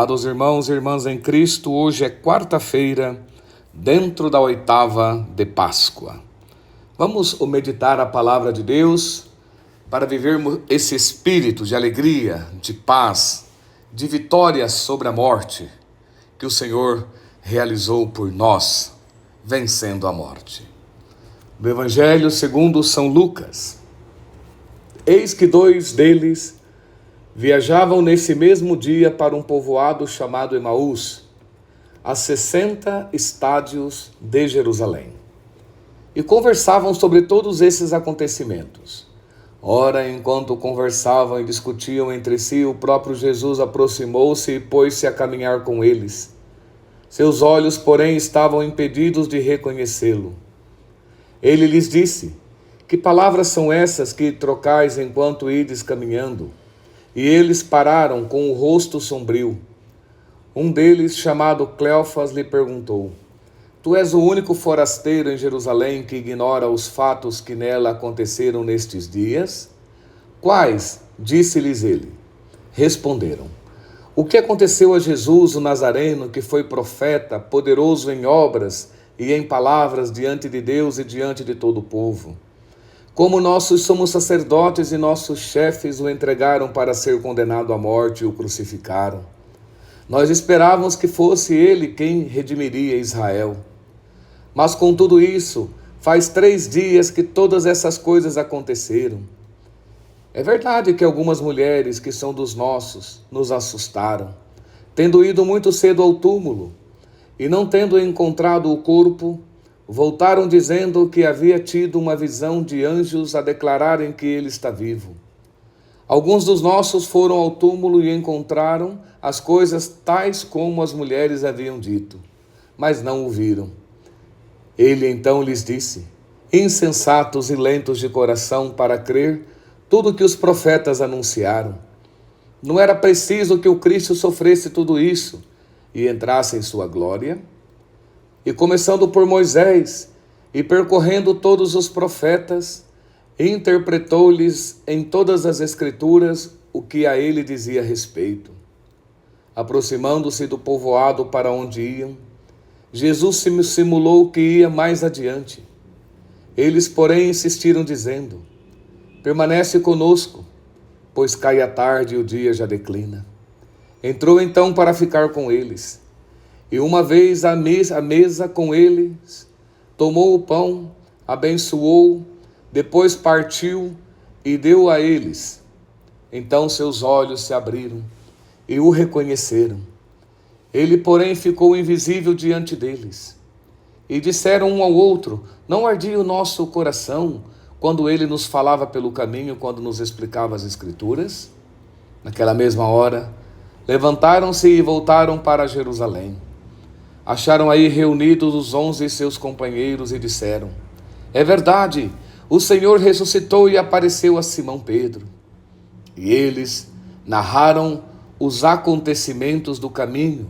Amados irmãos e irmãs em Cristo, hoje é quarta-feira, dentro da oitava de Páscoa. Vamos meditar a palavra de Deus para vivermos esse espírito de alegria, de paz, de vitória sobre a morte que o Senhor realizou por nós, vencendo a morte. Do Evangelho segundo São Lucas. Eis que dois deles viajavam nesse mesmo dia para um povoado chamado Emaús, a 60 estádios de Jerusalém, e conversavam sobre todos esses acontecimentos. Ora, enquanto conversavam e discutiam entre si, o próprio Jesus aproximou-se e pôs-se a caminhar com eles. Seus olhos, porém, estavam impedidos de reconhecê-lo. Ele lhes disse: que palavras são essas que trocais enquanto ides caminhando? E eles pararam com o rosto sombrio. Um deles, chamado Cleofas, lhe perguntou: Tu és o único forasteiro em Jerusalém que ignora os fatos que nela aconteceram nestes dias? Quais? Disse-lhes ele. Responderam: O que aconteceu a Jesus, o Nazareno, que foi profeta, poderoso em obras e em palavras diante de Deus e diante de todo o povo. Como nossos somos sacerdotes e nossos chefes o entregaram para ser condenado à morte e o crucificaram. Nós esperávamos que fosse ele quem redimiria Israel. Mas com tudo isso, faz 3 dias que todas essas coisas aconteceram. É verdade que algumas mulheres que são dos nossos nos assustaram, tendo ido muito cedo ao túmulo e não tendo encontrado o corpo, voltaram dizendo que havia tido uma visão de anjos a declararem que ele está vivo. Alguns dos nossos foram ao túmulo e encontraram as coisas tais como as mulheres haviam dito, mas não o viram. Ele então lhes disse: Insensatos e lentos de coração para crer tudo que os profetas anunciaram. Não era preciso que o Cristo sofresse tudo isso e entrasse em sua glória? E começando por Moisés, e percorrendo todos os profetas, interpretou-lhes em todas as Escrituras o que a ele dizia respeito. Aproximando-se do povoado para onde iam, Jesus simulou que ia mais adiante. Eles, porém, insistiram dizendo: Permanece conosco, pois cai a tarde e o dia já declina. Entrou então para ficar com eles. E uma vez à mesa com eles, tomou o pão, abençoou, depois partiu e deu a eles. Então seus olhos se abriram e o reconheceram. Ele, porém, ficou invisível diante deles. E disseram um ao outro: Não ardia o nosso coração quando ele nos falava pelo caminho, quando nos explicava as Escrituras? Naquela mesma hora, levantaram-se e voltaram para Jerusalém. Acharam aí reunidos os 11 seus companheiros e disseram: É verdade, o Senhor ressuscitou e apareceu a Simão Pedro. E eles narraram os acontecimentos do caminho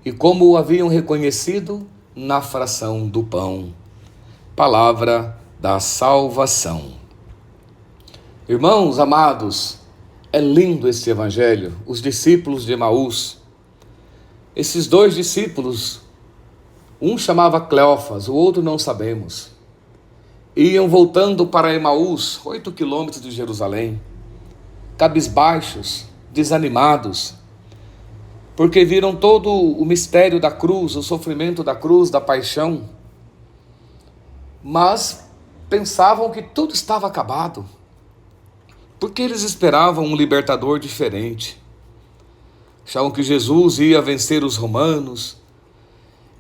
e como o haviam reconhecido na fração do pão. Palavra da salvação. Irmãos amados, é lindo este evangelho. Os discípulos de Emaús, esses 2 discípulos, um chamava Cleofas, o outro não sabemos, iam voltando para Emaús, 8 quilômetros de Jerusalém, cabisbaixos, desanimados, porque viram todo o mistério da cruz, o sofrimento da cruz, da paixão, mas pensavam que tudo estava acabado, porque eles esperavam um libertador diferente. Achavam que Jesus ia vencer os romanos,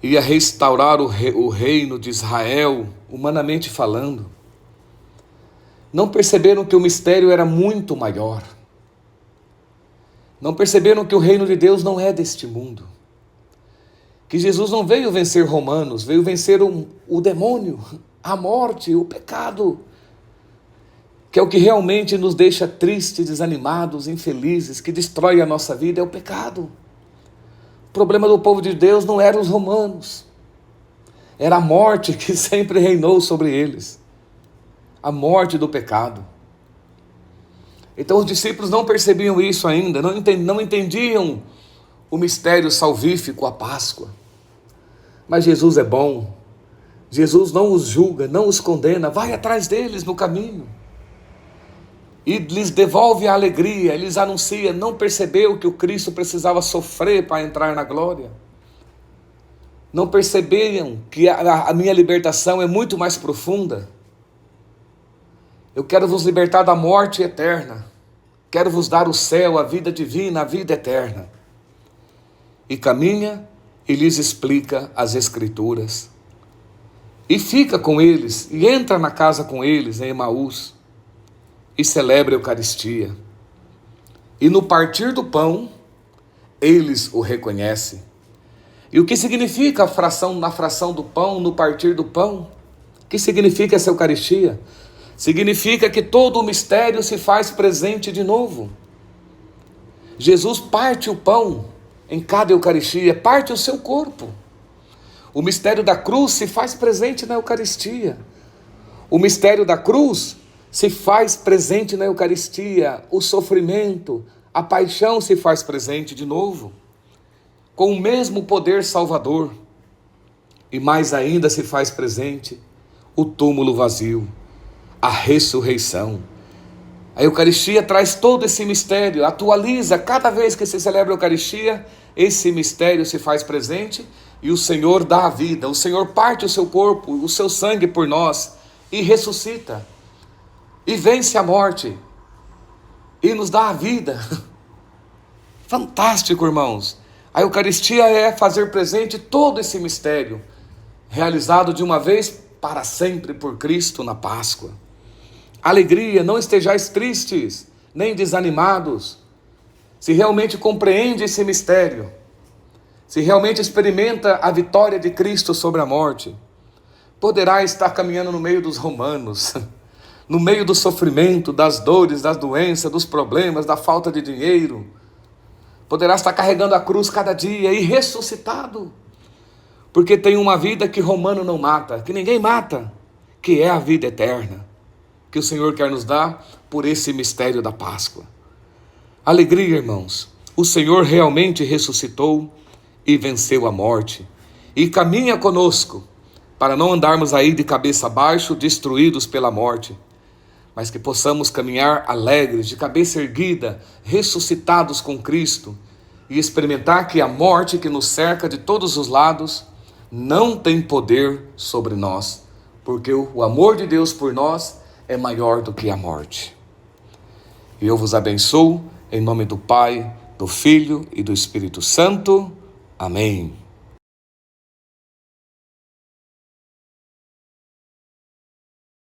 ia restaurar o reino de Israel, humanamente falando. Não perceberam que o mistério era muito maior. Não perceberam que o reino de Deus não é deste mundo. Que Jesus não veio vencer romanos, veio vencer o demônio, a morte, o pecado, que é o que realmente nos deixa tristes, desanimados, infelizes, que destrói a nossa vida, é o pecado. O problema do povo de Deus não eram os romanos, era a morte que sempre reinou sobre eles, a morte do pecado. Então os discípulos não percebiam isso ainda, não entendiam o mistério salvífico, a Páscoa. Mas Jesus é bom. Jesus não os julga, não os condena, vai atrás deles no caminho. E lhes devolve a alegria, ele lhes anuncia, não percebeu que o Cristo precisava sofrer para entrar na glória? Não perceberam que a minha libertação é muito mais profunda? Eu quero vos libertar da morte eterna. Quero vos dar o céu, a vida divina, a vida eterna. E caminha e lhes explica as Escrituras. E fica com eles, e entra na casa com eles, em Emaús, e celebra a Eucaristia. E no partir do pão, eles o reconhecem. E o que significa na fração do pão, no partir do pão? O que significa essa Eucaristia? Significa que todo o mistério se faz presente de novo. Jesus parte o pão em cada Eucaristia, parte o seu corpo. O mistério da cruz se faz presente na Eucaristia. O mistério da cruz se faz presente na Eucaristia. O sofrimento, a paixão se faz presente de novo, com o mesmo poder salvador. E mais ainda se faz presente o túmulo vazio, a ressurreição. A Eucaristia traz todo esse mistério, atualiza cada vez que se celebra a Eucaristia, esse mistério se faz presente e o Senhor dá a vida. O Senhor parte o seu corpo, o seu sangue por nós e ressuscita. E vence a morte e nos dá a vida. Fantástico, irmãos. A Eucaristia é fazer presente todo esse mistério, realizado de uma vez para sempre por Cristo na Páscoa. Alegria, não estejais tristes, nem desanimados. Se realmente compreende esse mistério, se realmente experimenta a vitória de Cristo sobre a morte, poderá estar caminhando no meio dos romanos, no meio do sofrimento, das dores, das doenças, dos problemas, da falta de dinheiro. Poderá estar carregando a cruz cada dia e ressuscitado, porque tem uma vida que romano não mata, que ninguém mata, que é a vida eterna, que o Senhor quer nos dar por esse mistério da Páscoa. Alegria, irmãos, o Senhor realmente ressuscitou e venceu a morte, e caminha conosco, para não andarmos aí de cabeça abaixo, destruídos pela morte, mas que possamos caminhar alegres, de cabeça erguida, ressuscitados com Cristo, e experimentar que a morte que nos cerca de todos os lados não tem poder sobre nós, porque o amor de Deus por nós é maior do que a morte. E eu vos abençoo, em nome do Pai, do Filho e do Espírito Santo. Amém.